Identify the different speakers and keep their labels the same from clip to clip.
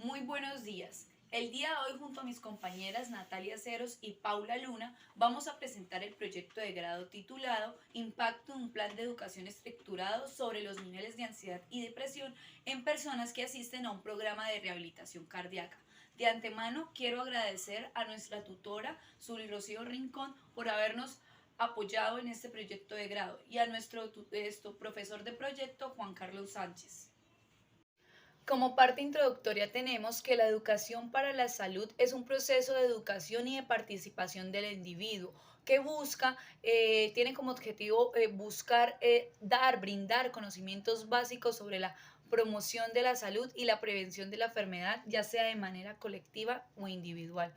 Speaker 1: Muy buenos días. El día de hoy, junto a mis compañeras Natalia Ceros y Paula Luna, vamos a presentar el proyecto de grado titulado Impacto de un plan de educación estructurado sobre los niveles de ansiedad y depresión en personas que asisten a un programa de rehabilitación cardíaca. De antemano, quiero agradecer a nuestra tutora, Zuli Rocío Rincón, por habernos apoyado en este proyecto de grado y a nuestro profesor de proyecto, Juan Carlos Sánchez. Como parte introductoria tenemos que la educación para la salud es un proceso de educación y de participación del individuo que busca, tiene como objetivo buscar brindar conocimientos básicos sobre la promoción de la salud y la prevención de la enfermedad, ya sea de manera colectiva o individual.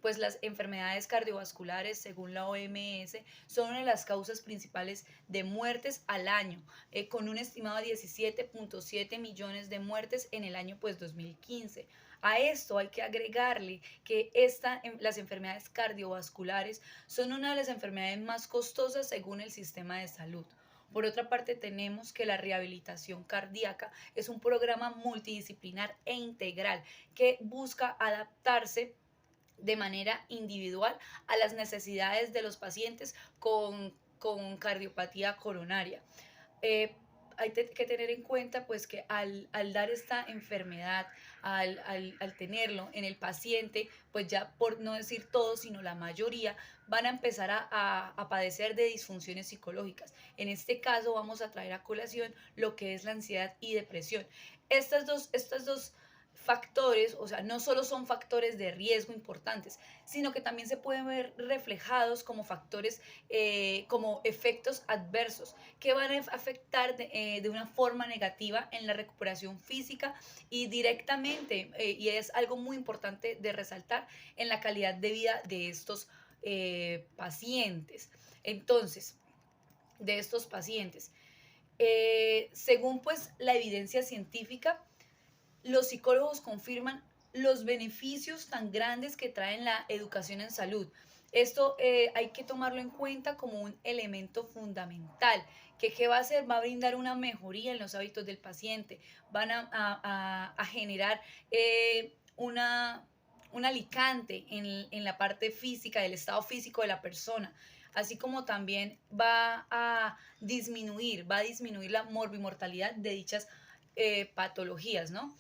Speaker 1: Pues las enfermedades cardiovasculares, según la OMS, son una de las causas principales de muertes al año, con un estimado de 17.7 millones de muertes en el año 2015. A esto hay que agregarle que las enfermedades cardiovasculares son una de las enfermedades más costosas según el sistema de salud. Por otra parte, tenemos que la rehabilitación cardíaca es un programa multidisciplinar e integral que busca adaptarse de manera individual a las necesidades de los pacientes con cardiopatía coronaria. Eh, hay que tener en cuenta pues que al dar esta enfermedad, al tenerlo en el paciente, pues ya por no decir todos, sino la mayoría, van a empezar a padecer de disfunciones psicológicas. En este caso vamos a traer a colación lo que es la ansiedad y depresión. Estas dos factores, o sea, no solo son factores de riesgo importantes, sino que también se pueden ver reflejados como factores, como efectos adversos que van a afectar de una forma negativa en la recuperación física y directamente, y es algo muy importante de resaltar, en la calidad de vida de estos pacientes. Entonces, de estos pacientes, según pues la evidencia científica, los psicólogos confirman los beneficios tan grandes que trae la educación en salud. Esto hay que tomarlo en cuenta como un elemento fundamental, que ¿qué va a hacer? Va a brindar una mejoría en los hábitos del paciente, van a generar un alicante en la parte física, del estado físico de la persona, así como también va a disminuir la morbimortalidad de dichas patologías, ¿no?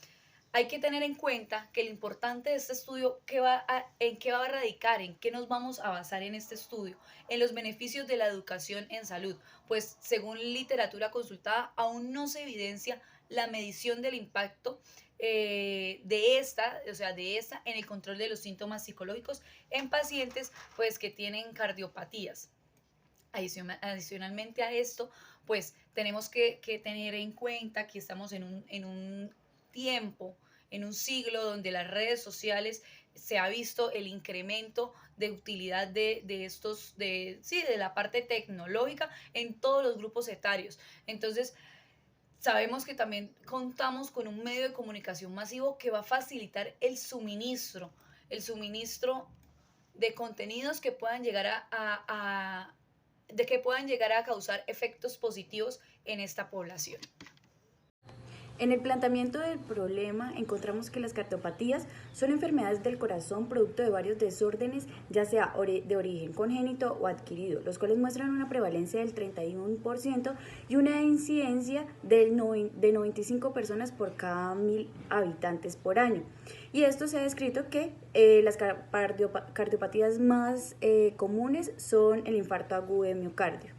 Speaker 1: Hay que tener en cuenta que lo importante de este estudio, ¿en qué va a radicar? ¿En qué nos vamos a basar en este estudio? En los beneficios de la educación en salud. Pues según literatura consultada, aún no se evidencia la medición del impacto de esta en el control de los síntomas psicológicos en pacientes pues que tienen cardiopatías. Adicionalmente a esto, pues tenemos que tener en cuenta que estamos en un tiempo, en un siglo donde las redes sociales se ha visto el incremento de utilidad de la parte tecnológica en todos los grupos etarios. Entonces, sabemos que también contamos con un medio de comunicación masivo que va a facilitar el suministro de contenidos que puedan llegar a causar efectos positivos en esta población.
Speaker 2: En el planteamiento del problema encontramos que las cardiopatías son enfermedades del corazón producto de varios desórdenes, ya sea de origen congénito o adquirido, los cuales muestran una prevalencia del 31% y una incidencia de 95 personas por cada 1.000 habitantes por año. Y esto se ha descrito que las cardiopatías más comunes son el infarto agudo de miocardio.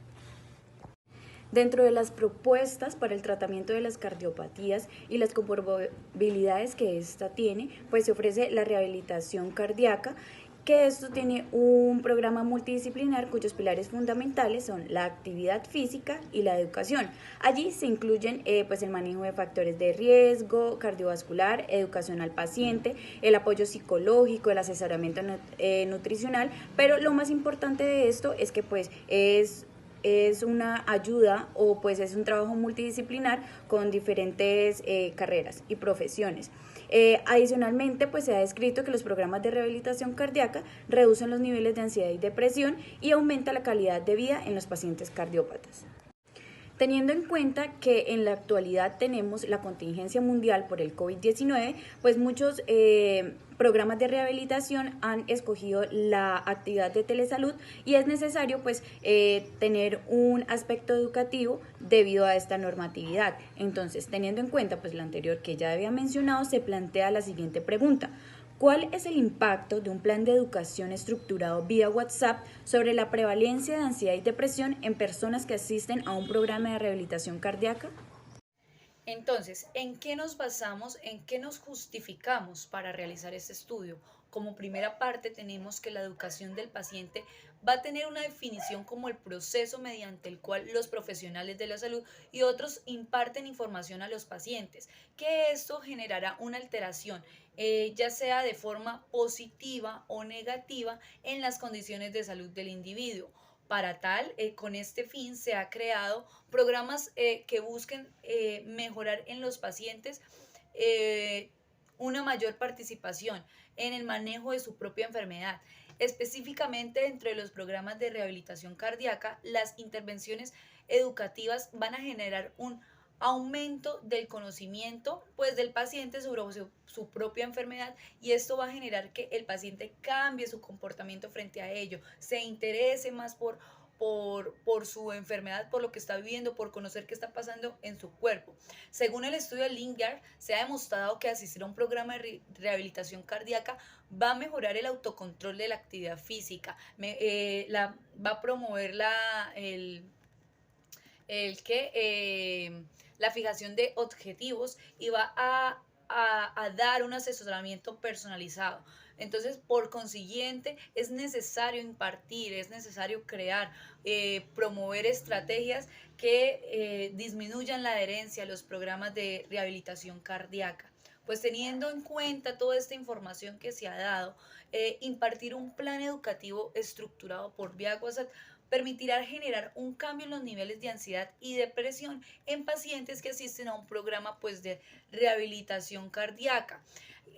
Speaker 2: Dentro de las propuestas para el tratamiento de las cardiopatías y las comorbilidades que ésta tiene, pues se ofrece la rehabilitación cardíaca, que esto tiene un programa multidisciplinar cuyos pilares fundamentales son la actividad física y la educación. Allí se incluyen pues el manejo de factores de riesgo cardiovascular, educación al paciente, el apoyo psicológico, el asesoramiento nutricional, pero lo más importante de esto es que pues es una ayuda o pues es un trabajo multidisciplinar con diferentes carreras y profesiones. Adicionalmente, pues se ha descrito que los programas de rehabilitación cardíaca reducen los niveles de ansiedad y depresión y aumenta la calidad de vida en los pacientes cardiópatas. Teniendo en cuenta que en la actualidad tenemos la contingencia mundial por el COVID-19, pues muchos programas de rehabilitación han escogido la actividad de telesalud y es necesario pues tener un aspecto educativo debido a esta normatividad. Entonces, teniendo en cuenta pues lo anterior que ya había mencionado, se plantea la siguiente pregunta: ¿cuál es el impacto de un plan de educación estructurado vía WhatsApp sobre la prevalencia de ansiedad y depresión en personas que asisten a un programa de rehabilitación cardíaca?
Speaker 1: Entonces, ¿en qué nos basamos, en qué nos justificamos para realizar este estudio? Como primera parte tenemos que la educación del paciente va a tener una definición como el proceso mediante el cual los profesionales de la salud y otros imparten información a los pacientes, que esto generará una alteración, ya sea de forma positiva o negativa en las condiciones de salud del individuo. Para tal, con este fin se ha creado programas que busquen mejorar en los pacientes eh, una mayor participación en el manejo de su propia enfermedad. Específicamente dentro de los programas de rehabilitación cardíaca, las intervenciones educativas van a generar un aumento del conocimiento pues del paciente sobre su propia enfermedad, y esto va a generar que el paciente cambie su comportamiento frente a ello, se interese más por su enfermedad, por lo que está viviendo, por conocer qué está pasando en su cuerpo. Según el estudio de Lingard, se ha demostrado que asistir a un programa de rehabilitación cardíaca va a mejorar el autocontrol de la actividad física, va a promover el que la fijación de objetivos y va a dar un asesoramiento personalizado. Entonces, por consiguiente, es necesario impartir, es necesario crear, promover estrategias que disminuyan la adherencia a los programas de rehabilitación cardíaca. Pues teniendo en cuenta toda esta información que se ha dado, impartir un plan educativo estructurado por vía WhatsApp permitirá generar un cambio en los niveles de ansiedad y depresión en pacientes que asisten a un programa pues de rehabilitación cardíaca.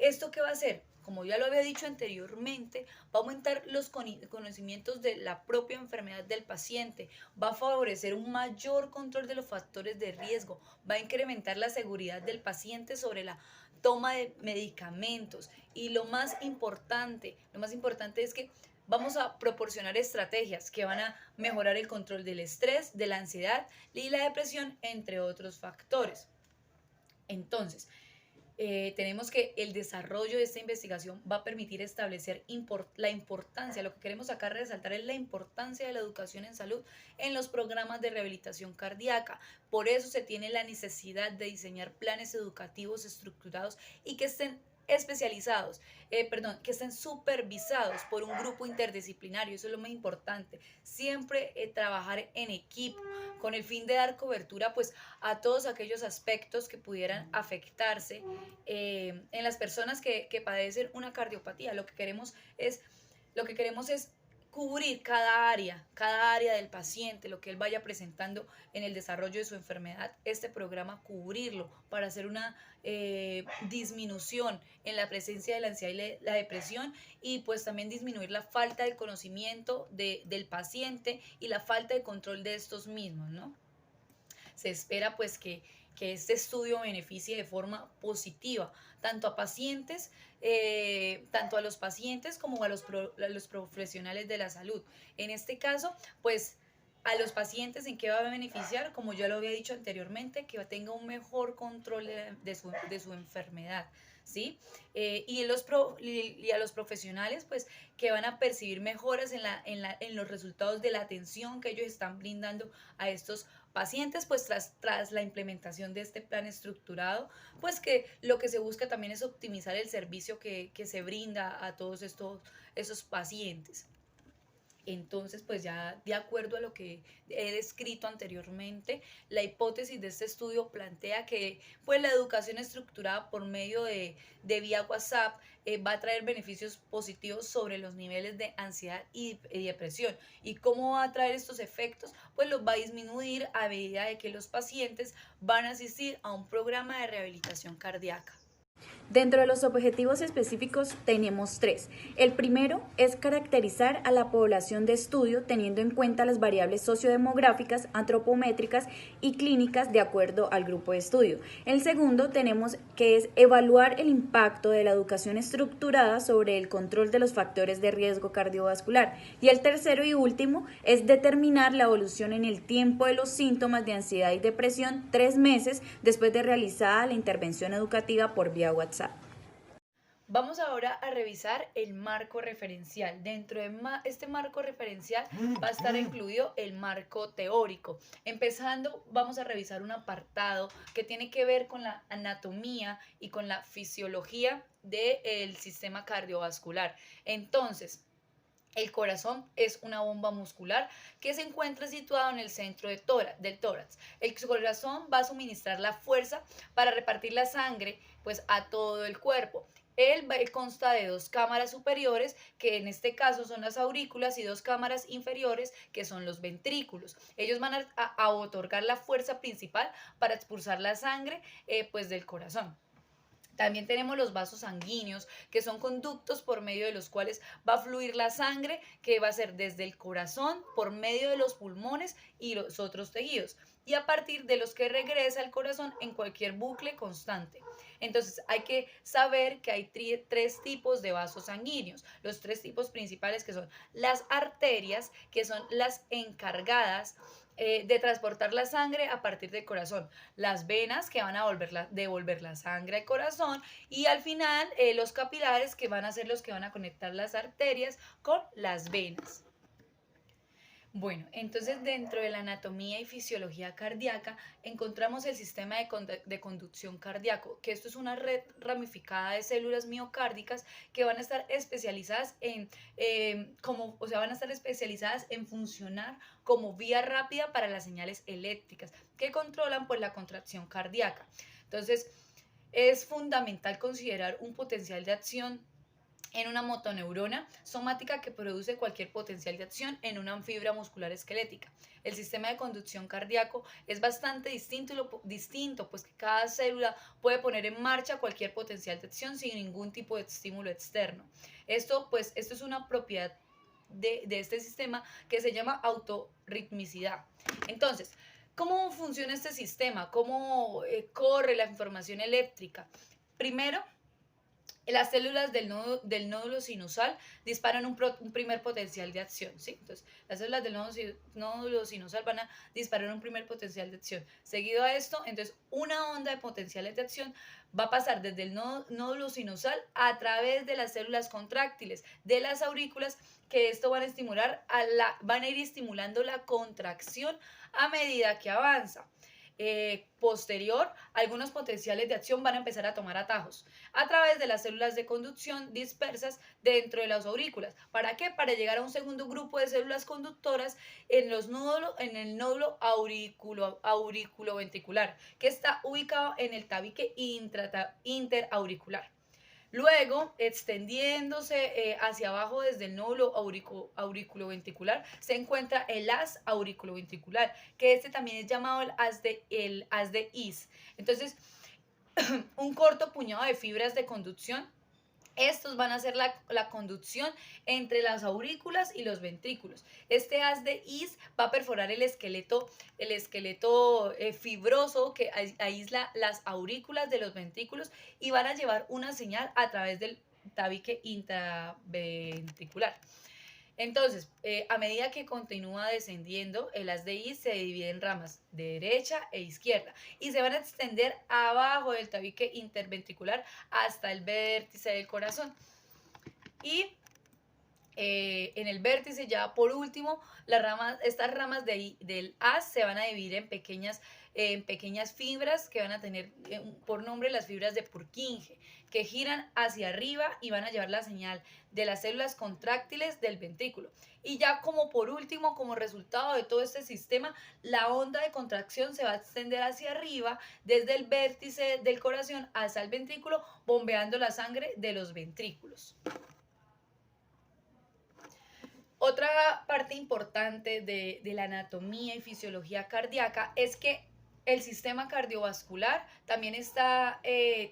Speaker 1: ¿Esto qué va a hacer? Como ya lo había dicho anteriormente, va a aumentar los conocimientos de la propia enfermedad del paciente, va a favorecer un mayor control de los factores de riesgo, va a incrementar la seguridad del paciente sobre la toma de medicamentos, y lo más importante es que vamos a proporcionar estrategias que van a mejorar el control del estrés, de la ansiedad y la depresión, entre otros factores. Entonces, tenemos que el desarrollo de esta investigación va a permitir establecer la importancia, lo que queremos acá resaltar es la importancia de la educación en salud en los programas de rehabilitación cardíaca. Por eso se tiene la necesidad de diseñar planes educativos estructurados y que estén que estén supervisados por un grupo interdisciplinario. Eso es lo más importante, siempre trabajar en equipo con el fin de dar cobertura pues a todos aquellos aspectos que pudieran afectarse en las personas que padecen una cardiopatía. Lo que queremos es cubrir cada área del paciente, lo que él vaya presentando en el desarrollo de su enfermedad, este programa cubrirlo para hacer una disminución en la presencia de la ansiedad y la depresión, y pues también disminuir la falta de conocimiento del paciente y la falta de control de estos mismos, ¿no? Se espera pues que este estudio beneficie de forma positiva tanto a los pacientes como a los profesionales de la salud. En este caso, pues a los pacientes, ¿en qué va a beneficiar? Como ya lo había dicho anteriormente, que tenga un mejor control de su enfermedad, ¿sí? Y a los profesionales, pues, que van a percibir mejoras en los resultados de la atención que ellos están brindando a estos pacientes, pues tras la implementación de este plan estructurado, pues que lo que se busca también es optimizar el servicio que se brinda a todos esos pacientes. Entonces, pues ya de acuerdo a lo que he descrito anteriormente, la hipótesis de este estudio plantea que pues la educación estructurada por medio de vía WhatsApp va a traer beneficios positivos sobre los niveles de ansiedad y depresión. ¿Y cómo va a traer estos efectos? Pues los va a disminuir a medida de que los pacientes van a asistir a un programa de rehabilitación cardíaca.
Speaker 2: Dentro de los objetivos específicos tenemos tres. El primero es caracterizar a la población de estudio teniendo en cuenta las variables sociodemográficas, antropométricas y clínicas de acuerdo al grupo de estudio. El segundo tenemos que es evaluar el impacto de la educación estructurada sobre el control de los factores de riesgo cardiovascular. Y el tercero y último es determinar la evolución en el tiempo de los síntomas de ansiedad y depresión 3 meses después de realizada la intervención educativa por vía WhatsApp.
Speaker 1: Vamos ahora a revisar el marco referencial. Dentro de este marco referencial va a estar incluido el marco teórico. Empezando, vamos a revisar un apartado que tiene que ver con la anatomía y con la fisiología del sistema cardiovascular. Entonces, el corazón es una bomba muscular que se encuentra situado en el centro del tórax. El corazón va a suministrar la fuerza para repartir la sangre pues, a todo el cuerpo. Él consta de dos cámaras superiores, que en este caso son las aurículas, y dos cámaras inferiores, que son los ventrículos. Ellos van a otorgar la fuerza principal para expulsar la sangre pues, del corazón. También tenemos los vasos sanguíneos, que son conductos por medio de los cuales va a fluir la sangre, que va a ser desde el corazón, por medio de los pulmones y los otros tejidos, y a partir de los que regresa al corazón en cualquier bucle constante. Entonces hay que saber que hay tres tipos de vasos sanguíneos. Los tres tipos principales, que son las arterias, que son las encargadas de transportar la sangre a partir del corazón, las venas, que van a devolver la sangre al corazón, y al final los capilares, que van a ser los que van a conectar las arterias con las venas. Bueno, entonces dentro de la anatomía y fisiología cardíaca encontramos el sistema de conducción cardíaco, que esto es una red ramificada de células miocárdicas que van a estar especializadas van a estar especializadas en funcionar como vía rápida para las señales eléctricas que controlan pues la contracción cardíaca. Entonces, es fundamental considerar un potencial de acción en una motoneurona somática que produce cualquier potencial de acción en una fibra muscular esquelética. El sistema de conducción cardíaco es bastante distinto, pues que cada célula puede poner en marcha cualquier potencial de acción sin ningún tipo de estímulo externo. Esto es una propiedad de este sistema que se llama autorritmicidad. Entonces, ¿cómo funciona este sistema? ¿Cómo corre la información eléctrica? Primero, las células del nódulo sinusal disparan un primer potencial de acción, ¿sí? Entonces, las células del nódulo sinusal van a disparar un primer potencial de acción. Seguido a esto, entonces, una onda de potenciales de acción va a pasar desde el nódulo sinusal a través de las células contráctiles de las aurículas, que esto van a ir estimulando la contracción a medida que avanza. Posterior, algunos potenciales de acción van a empezar a tomar atajos a través de las células de conducción dispersas dentro de las aurículas. ¿Para qué? Para llegar a un segundo grupo de células conductoras en el nódulo auriculoventricular, que está ubicado en el tabique interauricular. Luego, extendiéndose hacia abajo desde el nódulo auriculoventricular, se encuentra el haz auriculoventricular, que este también es llamado el haz de His. Entonces, un corto puñado de fibras de conducción. Estos van a hacer la conducción entre las aurículas y los ventrículos. Este haz de His va a perforar el esqueleto fibroso que aísla las aurículas de los ventrículos, y van a llevar una señal a través del tabique intraventricular. Entonces, a medida que continúa descendiendo, el haz de His se divide en ramas de derecha e izquierda y se van a extender abajo del tabique interventricular hasta el vértice del corazón. Y en el vértice, ya por último, estas ramas del haz se van a dividir en pequeñas fibras que van a tener por nombre las fibras de Purkinje, que giran hacia arriba y van a llevar la señal de las células contráctiles del ventrículo. Y ya como por último, como resultado de todo este sistema, la onda de contracción se va a extender hacia arriba desde el vértice del corazón hasta el ventrículo, bombeando la sangre de los ventrículos. Otra parte importante de la anatomía y fisiología cardíaca es que el sistema cardiovascular también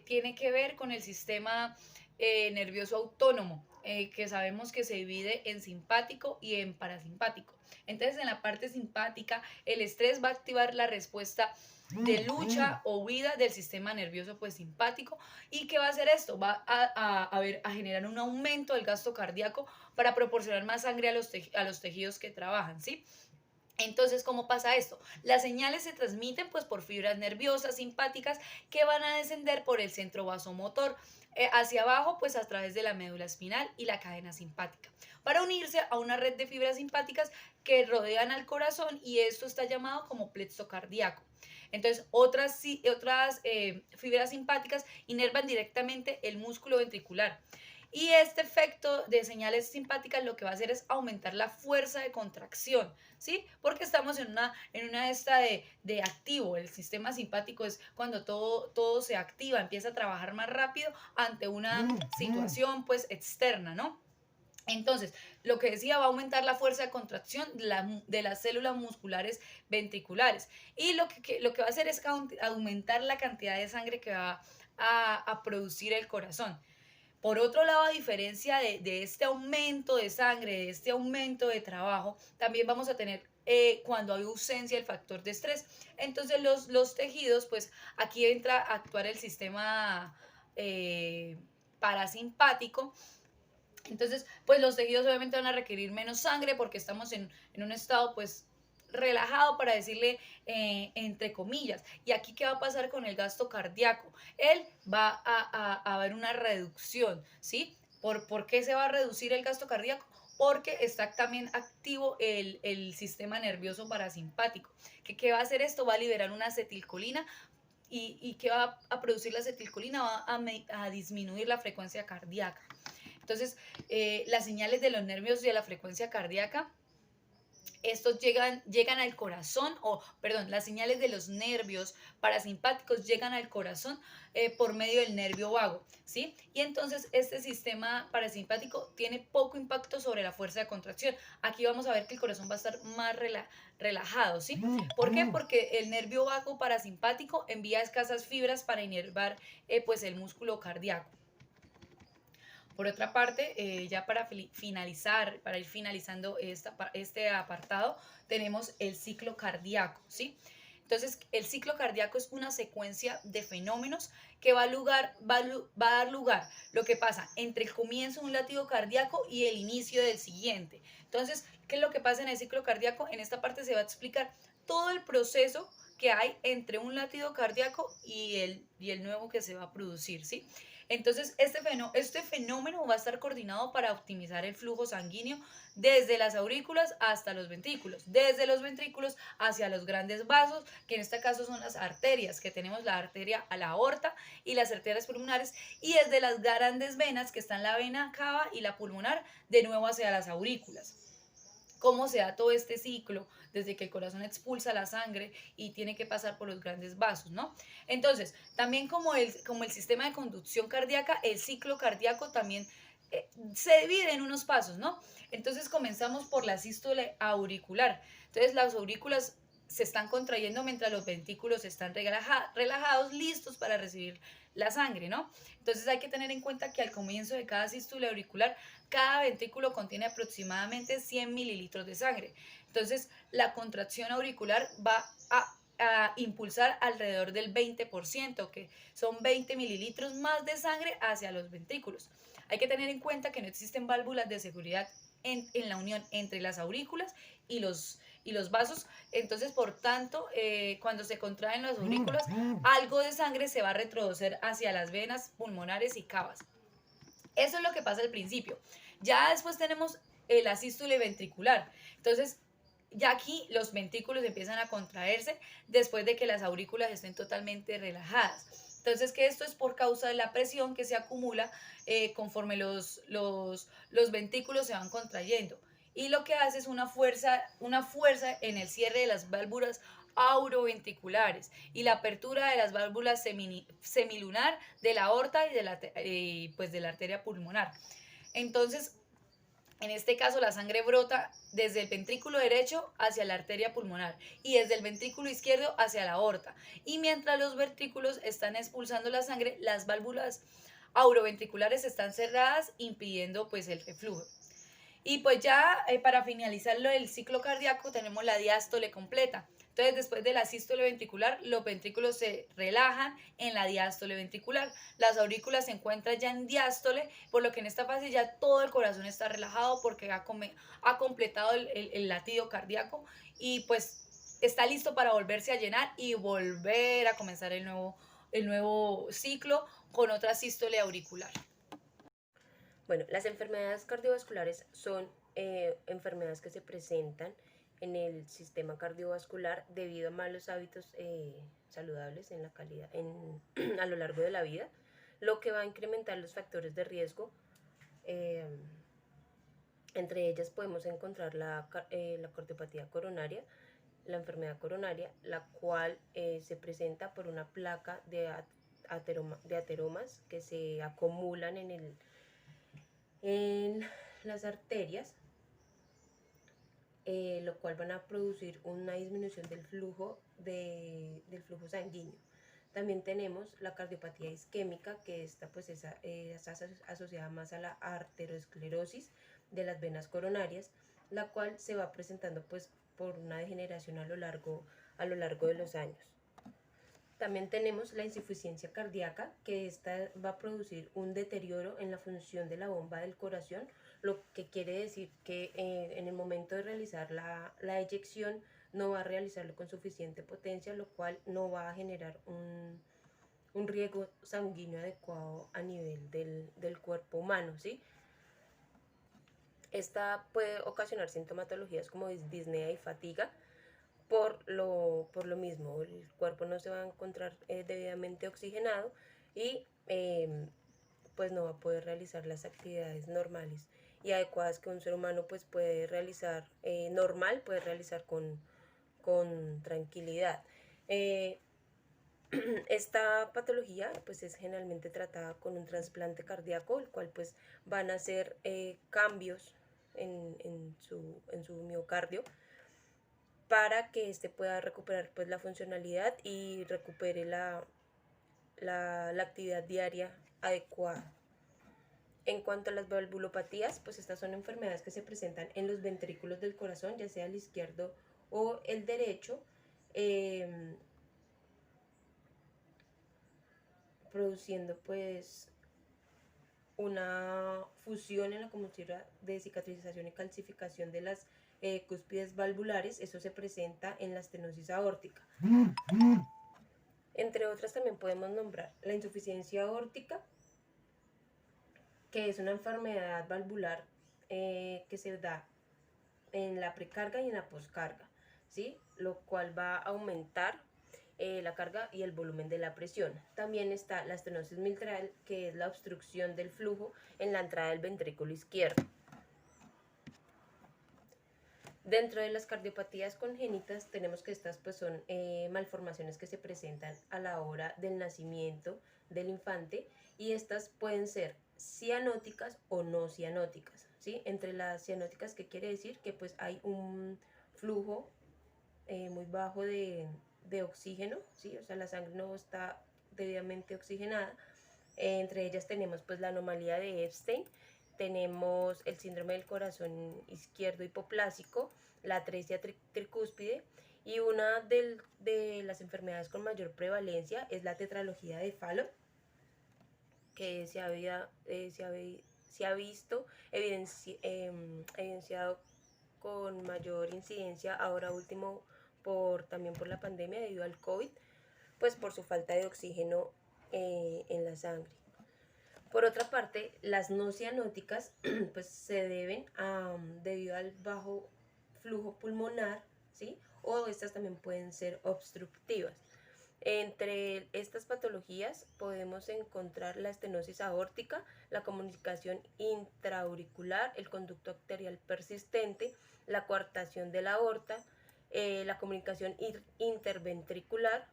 Speaker 1: tiene que ver con el sistema nervioso autónomo, que sabemos que se divide en simpático y en parasimpático. Entonces, en la parte simpática, el estrés va a activar la respuesta de lucha o huida del sistema nervioso pues simpático. ¿Y qué va a hacer esto? Va a generar un aumento del gasto cardíaco para proporcionar más sangre a los tejidos que trabajan, ¿sí? Entonces, ¿cómo pasa esto? Las señales se transmiten pues por fibras nerviosas simpáticas que van a descender por el centro vasomotor hacia abajo pues a través de la médula espinal y la cadena simpática para unirse a una red de fibras simpáticas que rodean al corazón, y esto está llamado como plexo cardíaco. Entonces, otras fibras simpáticas inervan directamente el músculo ventricular. Y este efecto de señales simpáticas lo que va a hacer es aumentar la fuerza de contracción, ¿sí? Porque estamos en una de activo. El sistema simpático es cuando todo se activa, empieza a trabajar más rápido ante una situación pues externa, ¿no? Entonces, lo que decía, va a aumentar la fuerza de contracción de las células musculares ventriculares. Y lo que va a hacer es aumentar la cantidad de sangre que va a producir el corazón. Por otro lado, a diferencia de este aumento de sangre, de este aumento de trabajo, también vamos a tener cuando hay ausencia del factor de estrés. Entonces los tejidos, pues aquí entra a actuar el sistema parasimpático. Entonces, pues los tejidos obviamente van a requerir menos sangre porque estamos en un estado pues relajado, para decirle entre comillas. Y aquí, ¿qué va a pasar con el gasto cardíaco? Él va a haber una reducción, ¿sí? ¿Por qué se va a reducir el gasto cardíaco? Porque está también activo el sistema nervioso parasimpático. ¿Qué va a hacer esto? Va a liberar una acetilcolina. ¿Y qué va a producir la acetilcolina? Va a disminuir la frecuencia cardíaca. Entonces, las señales de los nervios y de la frecuencia cardíaca, estos llegan al corazón, las señales de los nervios parasimpáticos llegan al corazón por medio del nervio vago, ¿sí? Y entonces este sistema parasimpático tiene poco impacto sobre la fuerza de contracción. Aquí vamos a ver que el corazón va a estar más relajado, ¿sí? ¿Por qué? Porque el nervio vago parasimpático envía escasas fibras para inervar pues el músculo cardíaco. Por otra parte, ya para finalizar, para ir finalizando este apartado, tenemos el ciclo cardíaco, ¿sí? Entonces, el ciclo cardíaco es una secuencia de fenómenos que va a dar lugar, lo que pasa entre el comienzo de un latido cardíaco y el inicio del siguiente. Entonces, ¿qué es lo que pasa en el ciclo cardíaco? En esta parte se va a explicar todo el proceso que hay entre un latido cardíaco y el nuevo que se va a producir, ¿sí? Entonces, este fenómeno va a estar coordinado para optimizar el flujo sanguíneo desde las aurículas hasta los ventrículos, desde los ventrículos hacia los grandes vasos, que en este caso son las arterias, que tenemos la arteria a la aorta y las arterias pulmonares, y desde las grandes venas, que están la vena cava y la pulmonar, de nuevo hacia las aurículas. ¿Cómo se da todo este ciclo? Desde que el corazón expulsa la sangre y tiene que pasar por los grandes vasos, ¿no? Entonces, también como el sistema de conducción cardíaca, el ciclo cardíaco también se divide en unos pasos, ¿no? Entonces comenzamos por la sístole auricular. Entonces las aurículas se están contrayendo mientras los ventrículos están relajados, listos para recibir la sangre, ¿no? Entonces hay que tener en cuenta que al comienzo de cada sístole auricular, cada ventrículo contiene aproximadamente 100 mililitros de sangre. Entonces la contracción auricular va a impulsar alrededor del 20%, que son 20 mililitros más de sangre hacia los ventrículos. Hay que tener en cuenta que no existen válvulas de seguridad en la unión entre las aurículas y los vasos. Entonces, por tanto, cuando se contraen las aurículas, algo de sangre se va a retroceder hacia las venas pulmonares y cavas. Eso es lo que pasa al principio. Ya después tenemos la sístole ventricular. Entonces, ya aquí los ventrículos empiezan a contraerse después de que las aurículas estén totalmente relajadas. Entonces, que esto es por causa de la presión que se acumula conforme los ventrículos se van contrayendo. Y lo que hace es una fuerza en el cierre de las válvulas auroventriculares y la apertura de las válvulas semilunar de la aorta y de la arteria pulmonar. Entonces, En este caso, la sangre brota desde el ventrículo derecho hacia la arteria pulmonar y desde el ventrículo izquierdo hacia la aorta. Y mientras los ventrículos están expulsando la sangre, las válvulas auroventriculares están cerradas, impidiendo pues el reflujo. Y pues ya para finalizar lo del ciclo cardíaco tenemos la diástole completa. Entonces, después de la sístole ventricular, los ventrículos se relajan en la diástole ventricular. Las aurículas se encuentran ya en diástole, por lo que en esta fase ya todo el corazón está relajado porque ha completado el latido cardíaco y pues está listo para volverse a llenar y volver a comenzar el nuevo ciclo con otra sístole auricular.
Speaker 3: Bueno, las enfermedades cardiovasculares son enfermedades que se presentan en el sistema cardiovascular debido a malos hábitos saludables en la calidad, a lo largo de la vida, lo que va a incrementar los factores de riesgo. eh, Entre ellas podemos encontrar la cardiopatía coronaria, la enfermedad coronaria, la cual se presenta por una placa de ateromas que se acumulan en las arterias, lo cual van a producir una disminución del flujo sanguíneo. También tenemos la cardiopatía isquémica, que esta pues está asociada más a la arteriosclerosis de las venas coronarias, la cual se va presentando pues por una degeneración a lo largo de los años. También tenemos la insuficiencia cardíaca, que esta va a producir un deterioro en la función de la bomba del corazón, lo que quiere decir que en el momento de realizar la eyección no va a realizarlo con suficiente potencia, lo cual no va a generar un riego sanguíneo adecuado a nivel del cuerpo humano, ¿sí? Esta puede ocasionar sintomatologías como disnea y fatiga. Por lo mismo, el cuerpo no se va a encontrar debidamente oxigenado y pues no va a poder realizar las actividades normales y adecuadas que un ser humano pues puede realizar puede realizar con tranquilidad. Eh, Esta patología pues es generalmente tratada con un trasplante cardíaco, el cual pues van a hacer cambios en su miocardio para que éste pueda recuperar pues la funcionalidad y recupere la actividad diaria adecuada. En cuanto a las valvulopatías, pues estas son enfermedades que se presentan en los ventrículos del corazón, ya sea el izquierdo o el derecho, produciendo pues una fusión en la comisura de cicatrización y calcificación de las cúspides valvulares. Eso se presenta en la estenosis aórtica. Entre otras también podemos nombrar la insuficiencia aórtica, que es una enfermedad valvular que se da en la precarga y en la poscarga, ¿sí? Lo cual va a aumentar la carga y el volumen de la presión. También está la estenosis mitral, que es la obstrucción del flujo en la entrada del ventrículo izquierdo. Dentro de las cardiopatías congénitas tenemos que estas pues son malformaciones que se presentan a la hora del nacimiento del infante, y estas pueden ser cianóticas o no cianóticas, ¿sí? Entre las cianóticas, ¿qué quiere decir? Que pues hay un flujo muy bajo de oxígeno, ¿sí? O sea, la sangre no está debidamente oxigenada. Entre ellas tenemos pues la anomalía de Epstein, tenemos el síndrome del corazón izquierdo hipoplásico, la atresia tricúspide, y una de las enfermedades con mayor prevalencia es la tetralogía de Fallot, que se ha visto evidenciado con mayor incidencia ahora último también por la pandemia debido al COVID, pues por su falta de oxígeno en la sangre. Por otra parte, las no cianóticas pues se deben debido al bajo flujo pulmonar, ¿sí? O estas también pueden ser obstructivas. Entre estas patologías podemos encontrar la estenosis aórtica, la comunicación intraauricular, el conducto arterial persistente, la coartación de la aorta, la comunicación interventricular,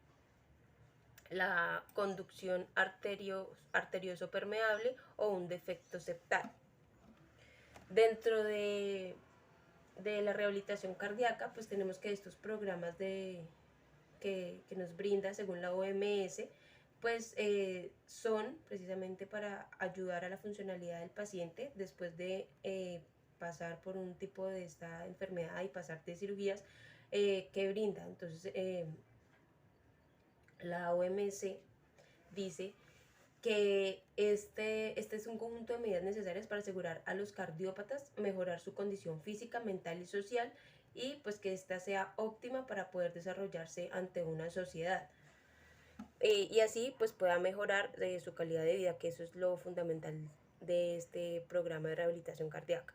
Speaker 3: la conducción arterioso permeable o un defecto septal. Dentro de la rehabilitación cardíaca, pues tenemos que estos programas que nos brinda según la OMS, pues son precisamente para ayudar a la funcionalidad del paciente después de pasar por un tipo de esta enfermedad y pasar de cirugías que brinda. Entonces, la OMS dice que este es un conjunto de medidas necesarias para asegurar a los cardiópatas mejorar su condición física, mental y social, y pues que ésta sea óptima para poder desarrollarse ante una sociedad. Y así pues pueda mejorar su calidad de vida, que eso es lo fundamental de este programa de rehabilitación cardíaca.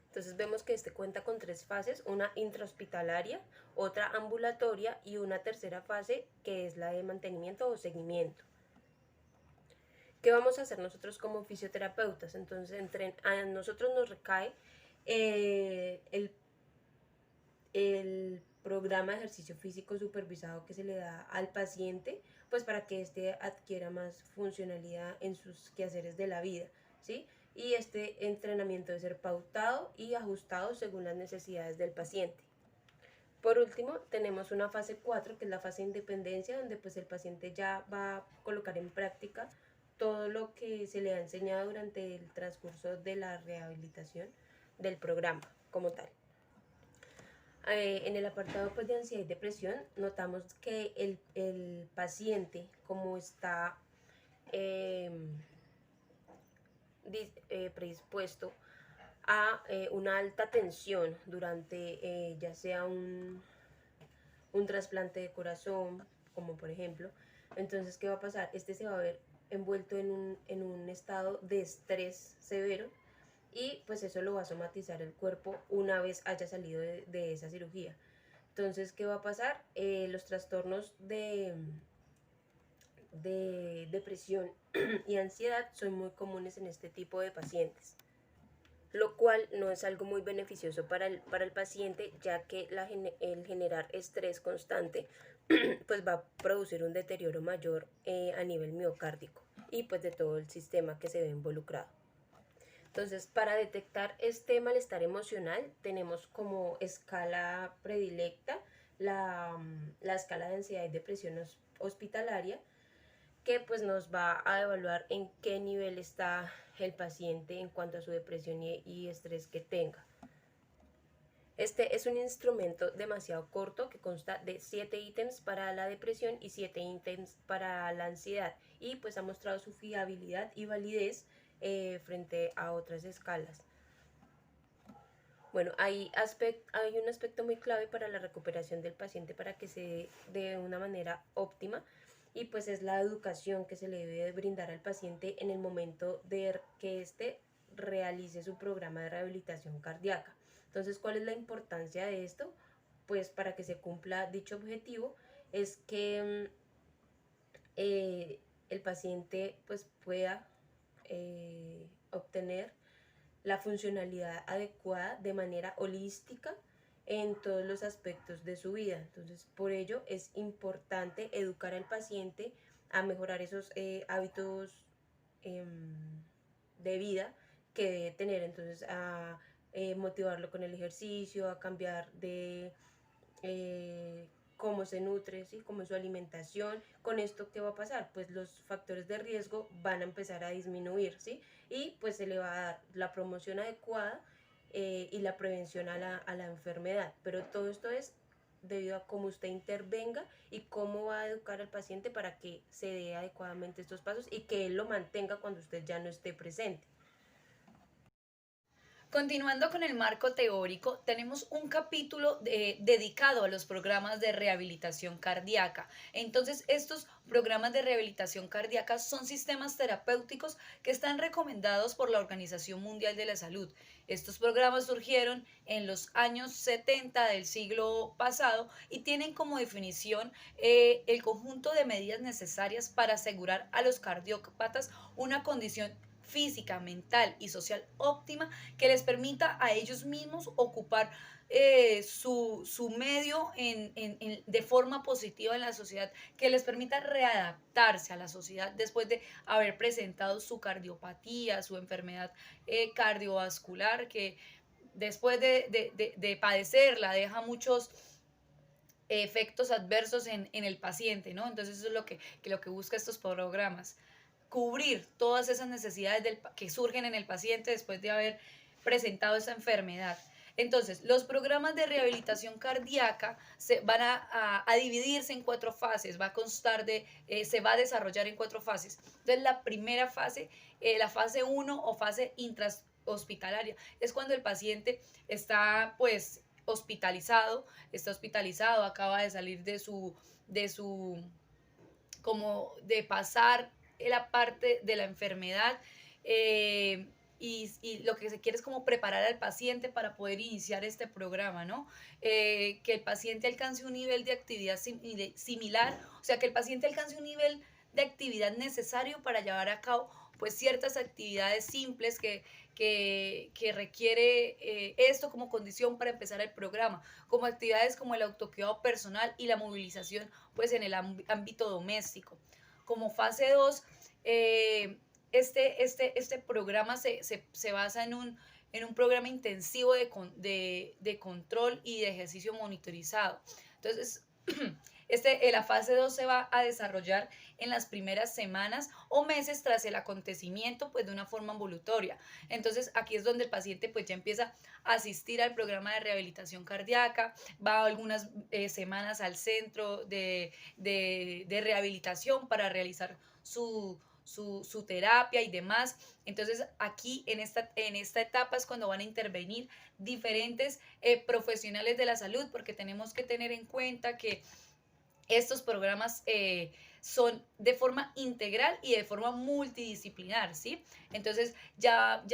Speaker 3: Entonces vemos que este cuenta con 3 fases, una intrahospitalaria, otra ambulatoria y una tercera fase que es la de mantenimiento o seguimiento. ¿Qué vamos a hacer nosotros como fisioterapeutas? Entonces a nosotros nos recae el programa de ejercicio físico supervisado que se le da al paciente, pues para que éste adquiera más funcionalidad en sus quehaceres de la vida, ¿sí? Y este entrenamiento debe ser pautado y ajustado según las necesidades del paciente. Por último, tenemos una fase 4, que es la fase de independencia, donde pues el paciente ya va a colocar en práctica todo lo que se le ha enseñado durante el transcurso de la rehabilitación del programa como tal. En el apartado pues, de ansiedad y depresión, notamos que el paciente, como está predispuesto a una alta tensión durante ya sea un trasplante de corazón, como por ejemplo, entonces ¿qué va a pasar? Este se va a ver envuelto en un estado de estrés severo, y pues eso lo va a somatizar el cuerpo una vez haya salido de esa cirugía. Entonces, ¿qué va a pasar? Los trastornos de depresión y ansiedad son muy comunes en este tipo de pacientes, lo cual no es algo muy beneficioso para el paciente, ya que el generar estrés constante pues va a producir un deterioro mayor a nivel miocárdico y pues de todo el sistema que se ve involucrado. Entonces, para detectar este malestar emocional tenemos como escala predilecta la escala de ansiedad y depresión hospitalaria, que pues nos va a evaluar en qué nivel está el paciente en cuanto a su depresión y estrés que tenga. Este es un instrumento demasiado corto que consta de 7 ítems para la depresión y 7 ítems para la ansiedad, y pues ha mostrado su fiabilidad y validez frente a otras escalas. Bueno, hay un aspecto muy clave para la recuperación del paciente para que se dé de una manera óptima, y pues es la educación que se le debe brindar al paciente en el momento de que éste realice su programa de rehabilitación cardíaca. Entonces, ¿cuál es la importancia de esto? Pues para que se cumpla dicho objetivo es que el paciente pues pueda obtener la funcionalidad adecuada de manera holística en todos los aspectos de su vida. Entonces, por ello es importante educar al paciente a mejorar esos hábitos de vida que debe tener. Entonces, a motivarlo con el ejercicio, a cambiar de cómo se nutre, ¿sí? Cómo es su alimentación. Con esto, ¿qué va a pasar? Pues los factores de riesgo van a empezar a disminuir, ¿sí? Y pues se le va a dar la promoción adecuada y la prevención a la enfermedad. Pero todo esto es debido a cómo usted intervenga y cómo va a educar al paciente para que se dé adecuadamente estos pasos y que él lo mantenga cuando usted ya no esté presente.
Speaker 1: Continuando con el marco teórico, tenemos un capítulo dedicado a los programas de rehabilitación cardíaca. Entonces, estos programas de rehabilitación cardíaca son sistemas terapéuticos que están recomendados por la Organización Mundial de la Salud. Estos programas surgieron en los años 70 del siglo pasado y tienen como definición el conjunto de medidas necesarias para asegurar a los cardiópatas una condición física, mental y social óptima que les permita a ellos mismos ocupar su medio de forma positiva en la sociedad, que les permita readaptarse a la sociedad después de haber presentado su cardiopatía, su enfermedad cardiovascular, que después de padecerla deja muchos efectos adversos en el paciente, ¿no? Entonces eso es lo que busca estos programas, cubrir todas esas necesidades que surgen en el paciente después de haber presentado esa enfermedad. Entonces, los programas de rehabilitación cardíaca van a dividirse en 4 fases, va a constar se va a desarrollar en 4 fases. Entonces, la primera fase, la fase 1 o fase intrahospitalaria, es cuando el paciente está, pues, está hospitalizado, acaba de salir como de pasar la parte de la enfermedad, y lo que se quiere es como preparar al paciente para poder iniciar este programa, ¿no? Que el paciente alcance un nivel de actividad similar, o sea, que el paciente alcance un nivel de actividad necesario para llevar a cabo pues ciertas actividades simples que requiere esto como condición para empezar el programa, como actividades como el autocuidado personal y la movilización pues en el ámbito doméstico. Como fase 2, este programa se basa en un programa intensivo de control y de ejercicio monitorizado. Entonces, la fase 2 se va a desarrollar en las primeras semanas o meses tras el acontecimiento, pues de una forma ambulatoria. Entonces, aquí es donde el paciente pues ya empieza a asistir al programa de rehabilitación cardíaca, va algunas semanas al centro de rehabilitación para realizar su terapia y demás. Entonces aquí en esta etapa es cuando van a intervenir diferentes profesionales de la salud, porque tenemos que tener en cuenta que estos programas son de forma integral y de forma multidisciplinar, ¿sí? Entonces ya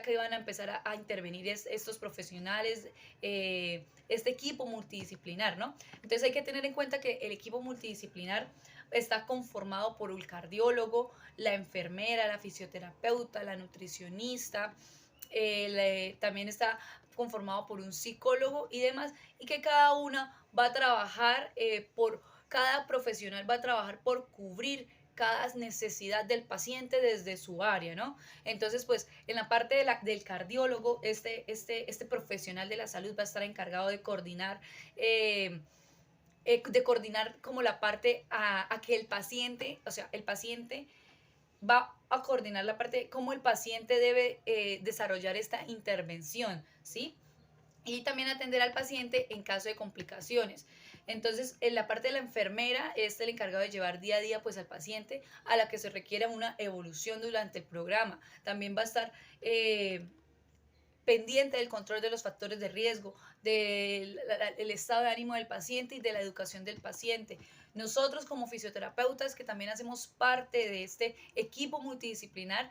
Speaker 1: que van a empezar a intervenir estos profesionales, este equipo multidisciplinar, ¿no? Entonces hay que tener en cuenta que el equipo multidisciplinar está conformado por el cardiólogo, la enfermera, la fisioterapeuta, la nutricionista, también está conformado por un psicólogo y demás, y que cada una va a trabajar cada profesional va a trabajar por cubrir cada necesidad del paciente desde su área, ¿no? Entonces, pues, en la parte del cardiólogo, este profesional de la salud va a estar encargado de coordinar como la parte a que el paciente, o sea, el paciente va a coordinar la parte de cómo el paciente debe desarrollar esta intervención, ¿sí? Y también atender al paciente en caso de complicaciones. Entonces, en la parte de la enfermera es el encargado de llevar día a día pues al paciente a la que se requiera una evolución durante el programa. También va a estar pendiente del control de los factores de riesgo, del estado de ánimo del paciente y de la educación del paciente. Nosotros como fisioterapeutas, que también hacemos parte de este equipo multidisciplinar,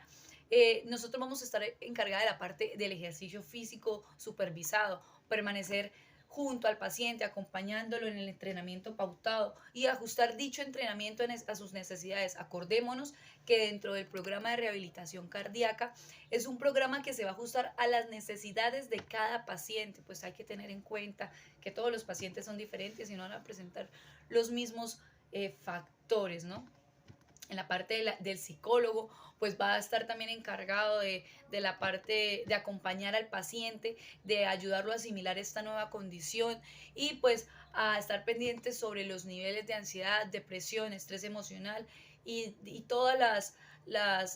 Speaker 1: nosotros vamos a estar encargados de la parte del ejercicio físico supervisado, permanecer junto al paciente, acompañándolo en el entrenamiento pautado y ajustar dicho entrenamiento a sus necesidades. Acordémonos que dentro del programa de rehabilitación cardíaca es un programa que se va a ajustar a las necesidades de cada paciente, pues hay que tener en cuenta que todos los pacientes son diferentes y no van a presentar los mismos factores, ¿no? En la parte del psicólogo, pues va a estar también encargado de la parte de acompañar al paciente, de ayudarlo a asimilar esta nueva condición y pues a estar pendiente sobre los niveles de ansiedad, depresión, estrés emocional y todos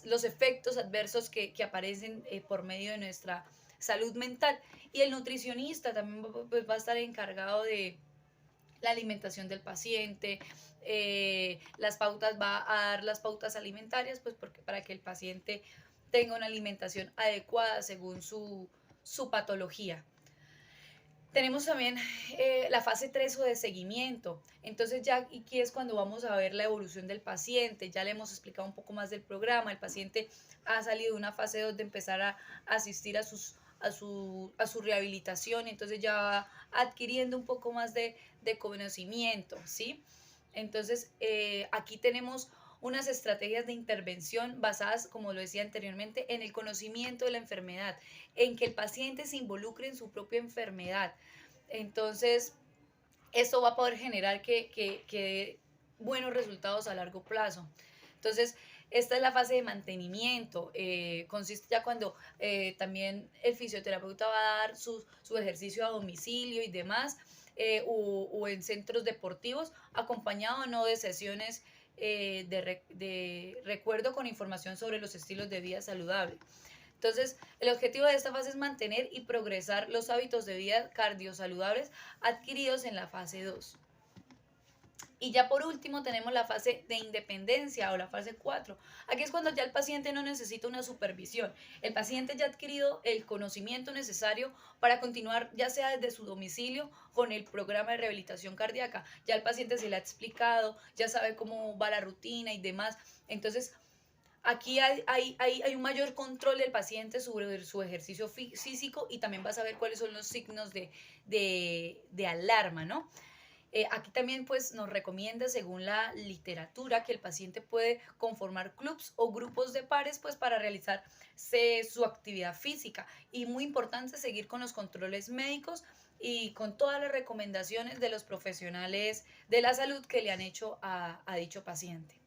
Speaker 1: los efectos adversos que aparecen por medio de nuestra salud mental. Y el nutricionista también pues, va a estar encargado de la alimentación del paciente, va a dar las pautas alimentarias, pues para que el paciente tenga una alimentación adecuada según su patología. Tenemos también la fase 3 o de seguimiento. Entonces ya aquí es cuando vamos a ver la evolución del paciente. Ya le hemos explicado un poco más del programa. El paciente ha salido de una fase 2 de empezar a asistir a su rehabilitación. Entonces ya va adquiriendo un poco más de conocimiento, ¿sí? Entonces aquí tenemos unas estrategias de intervención basadas, como lo decía anteriormente, en el conocimiento de la enfermedad, en que el paciente se involucre en su propia enfermedad. Entonces, esto va a poder generar que dé buenos resultados a largo plazo. Entonces, esta es la fase de mantenimiento. Consiste ya cuando también el fisioterapeuta va a dar su ejercicio a domicilio y demás, o en centros deportivos, acompañado o no de sesiones de recuerdo con información sobre los estilos de vida saludable. Entonces, el objetivo de esta fase es mantener y progresar los hábitos de vida cardiosaludables adquiridos en la fase 2. Y ya por último tenemos la fase de independencia o la fase 4. Aquí es cuando ya el paciente no necesita una supervisión. El paciente ya ha adquirido el conocimiento necesario para continuar ya sea desde su domicilio con el programa de rehabilitación cardíaca. Ya el paciente se le ha explicado, ya sabe cómo va la rutina y demás. Entonces, aquí hay un mayor control del paciente sobre su ejercicio físico y también va a saber cuáles son los signos de alarma, ¿no? Aquí también pues nos recomienda según la literatura que el paciente puede conformar clubs o grupos de pares pues para realizar su actividad física y muy importante seguir con los controles médicos y con todas las recomendaciones de los profesionales de la salud que le han hecho a dicho paciente.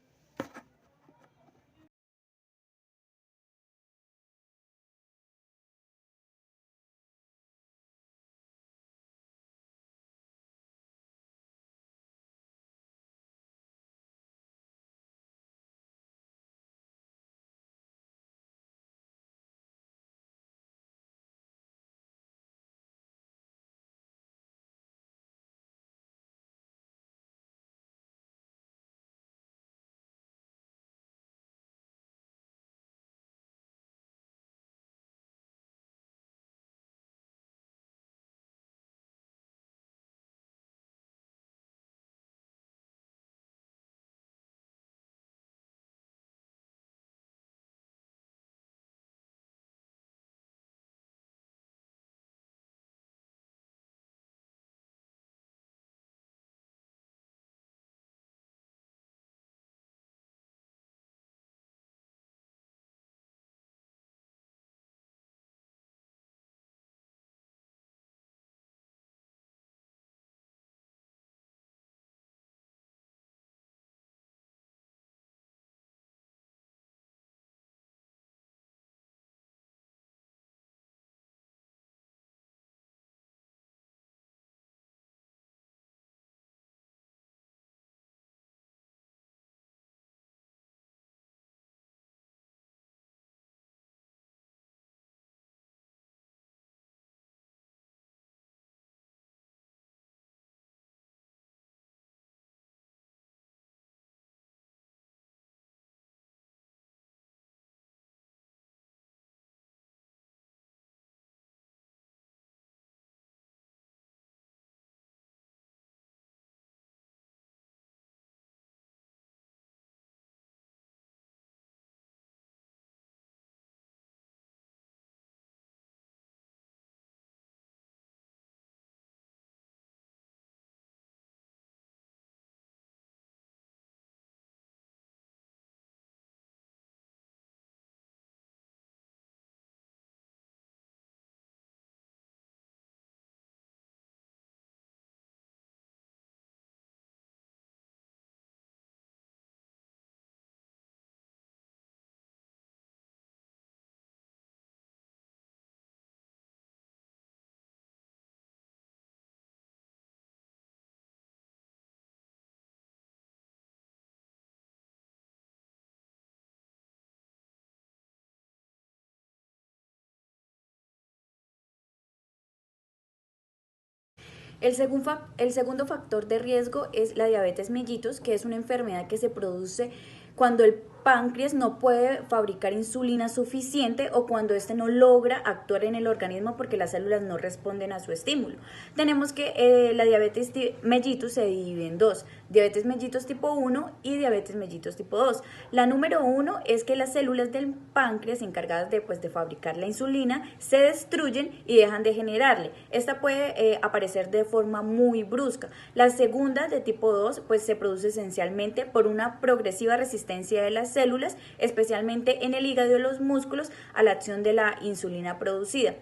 Speaker 2: El segundo factor de riesgo es la diabetes mellitus, que es una enfermedad que se produce cuando el páncreas no puede fabricar insulina suficiente o cuando éste no logra actuar en el organismo porque las células no responden a su estímulo. Tenemos que la diabetes mellitus se divide en dos, diabetes mellitus tipo 1 y diabetes mellitus tipo 2. La número 1 es que las células del páncreas encargadas de fabricar la insulina se destruyen y dejan de generarle. Esta puede aparecer de forma muy brusca. La segunda, de tipo 2, pues se produce esencialmente por una progresiva resistencia de las células, especialmente en el hígado y los músculos, a la acción de la insulina producida.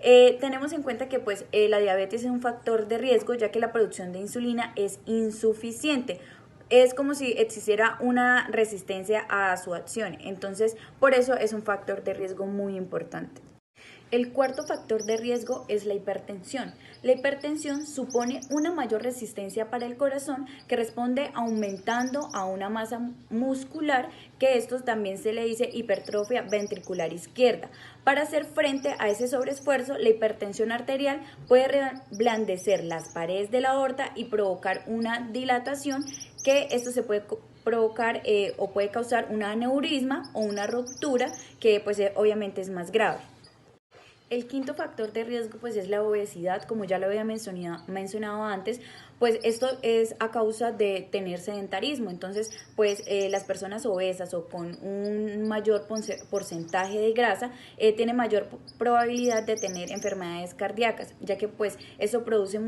Speaker 2: Tenemos en cuenta que la diabetes es un factor de riesgo ya que la producción de insulina es insuficiente. Es como si existiera una resistencia a su acción, entonces por eso es un factor de riesgo muy importante. El cuarto factor de riesgo es la hipertensión. La hipertensión supone una mayor resistencia para el corazón que responde aumentando a una masa muscular, que esto también se le dice hipertrofia ventricular izquierda. Para hacer frente a ese sobreesfuerzo, la hipertensión arterial puede reblandecer las paredes de la aorta y provocar una dilatación, que esto se puede provocar o puede causar un aneurisma o una ruptura, que obviamente es más grave. El quinto factor de riesgo es la obesidad, como ya lo había mencionado antes, pues esto es a causa de tener sedentarismo. Entonces las personas obesas o con un mayor porcentaje de grasa tienen mayor probabilidad de tener enfermedades cardíacas, ya que eso produce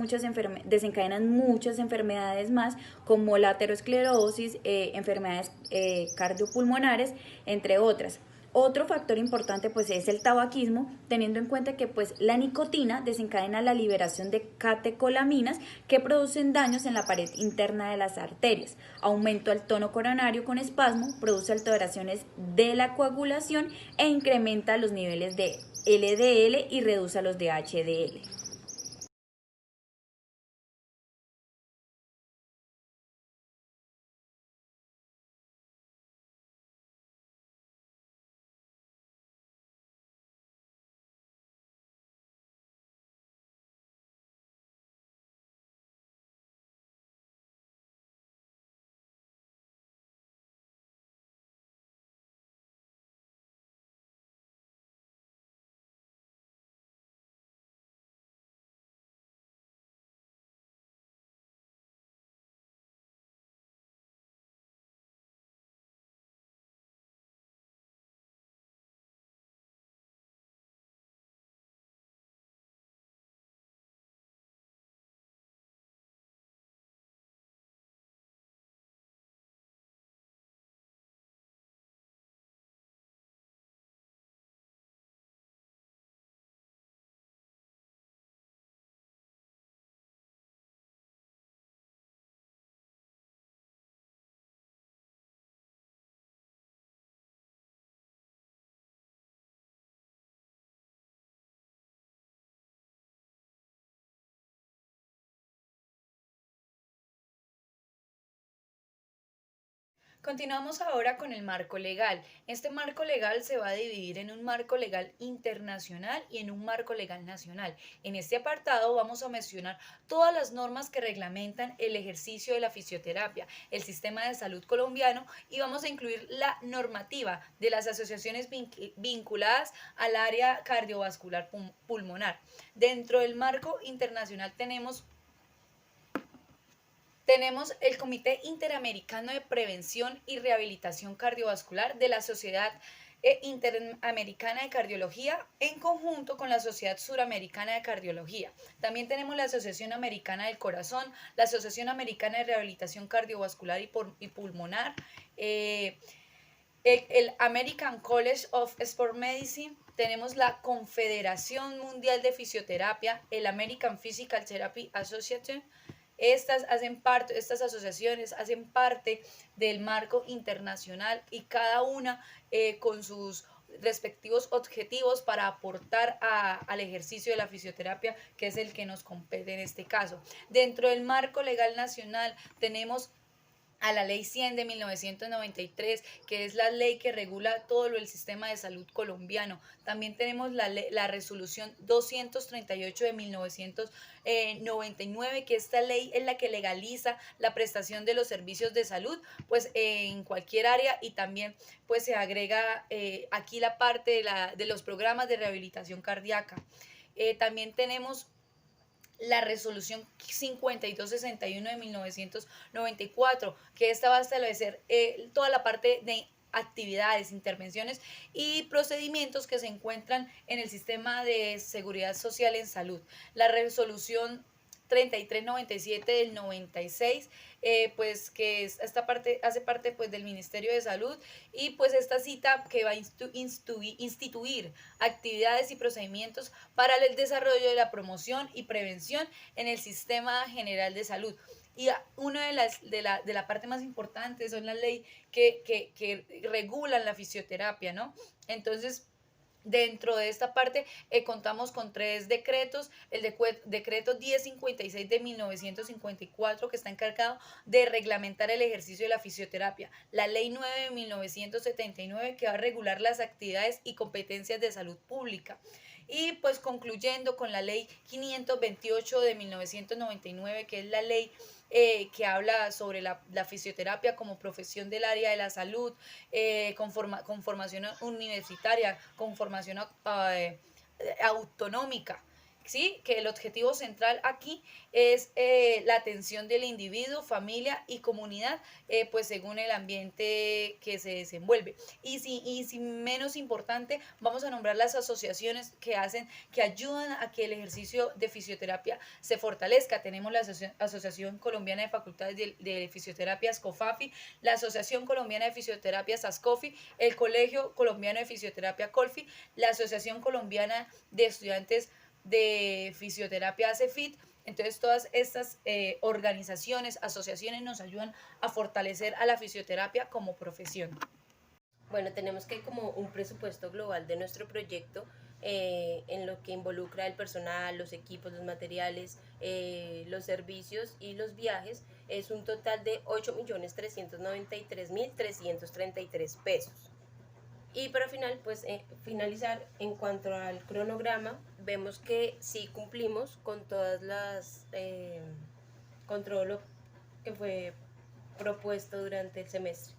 Speaker 2: desencadenan muchas enfermedades más, como la aterosclerosis, enfermedades cardiopulmonares, entre otras. Otro factor importante es el tabaquismo, teniendo en cuenta que la nicotina desencadena la liberación de catecolaminas que producen daños en la pared interna de las arterias. Aumento al tono coronario con espasmo, produce alteraciones de la coagulación e incrementa los niveles de LDL y reduce los de HDL.
Speaker 1: Continuamos ahora con el marco legal. Este marco legal se va a dividir en un marco legal internacional y en un marco legal nacional. En este apartado vamos a mencionar todas las normas que reglamentan el ejercicio de la fisioterapia, el sistema de salud colombiano, y vamos a incluir la normativa de las asociaciones vinculadas al área cardiovascular pulmonar. Dentro del marco internacional tenemos el Comité Interamericano de Prevención y Rehabilitación Cardiovascular de la Sociedad Interamericana de Cardiología, en conjunto con la Sociedad Suramericana de Cardiología. También tenemos la Asociación Americana del Corazón, la Asociación Americana de Rehabilitación Cardiovascular y Pulmonar, el American College of Sport Medicine. Tenemos la Confederación Mundial de Fisioterapia, el American Physical Therapy Association. Estas asociaciones hacen parte del marco internacional y cada una con sus respectivos objetivos para aportar al ejercicio de la fisioterapia, que es el que nos compete en este caso. Dentro del marco legal nacional tenemos a la ley 100 de 1993, que es la ley que regula todo el sistema de salud colombiano. También tenemos la resolución 238 de 1999, que esta ley es la que legaliza la prestación de los servicios de salud, pues en cualquier área, y también pues se agrega aquí la parte de los programas de rehabilitación cardíaca. También tenemos la resolución 5261 de 1994, que esta va a establecer toda la parte de actividades, intervenciones y procedimientos que se encuentran en el sistema de seguridad social en salud. La resolución 3397 del 96, pues que esta parte hace parte pues del Ministerio de Salud, y pues esta cita que va a instituir actividades y procedimientos para el desarrollo de la promoción y prevención en el sistema general de salud. Y una de la parte más importante son las leyes que regulan la fisioterapia, ¿no? Entonces, dentro de esta parte contamos con 3 decretos: el decreto 1056 de 1954, que está encargado de reglamentar el ejercicio de la fisioterapia; la ley 9 de 1979, que va a regular las actividades y competencias de salud pública; y pues concluyendo con la ley 528 de 1999, que es la ley que habla sobre la fisioterapia como profesión del área de la salud, con formación universitaria, con formación autonómica. ¿Sí? Que el objetivo central aquí es la atención del individuo, familia y comunidad, pues según el ambiente que se desenvuelve. Y menos importante, vamos a nombrar las asociaciones que ayudan a que el ejercicio de fisioterapia se fortalezca. Tenemos la Asociación Colombiana de Facultades de Fisioterapia, ASCOFAFI, la Asociación Colombiana de Fisioterapia, ASCOFI, el Colegio Colombiano de Fisioterapia, COLFI, la Asociación Colombiana de Estudiantes de Fisioterapia, ACEFIT. Entonces todas estas organizaciones, asociaciones nos ayudan a fortalecer a la fisioterapia como profesión.
Speaker 3: Bueno, tenemos que como un presupuesto global de nuestro proyecto, en lo que involucra el personal, los equipos, los materiales, los servicios y los viajes, es un total de 8.393.333 pesos. Y para finalizar, en cuanto al cronograma, vemos que sí cumplimos con con todo lo que fue propuesto durante el semestre.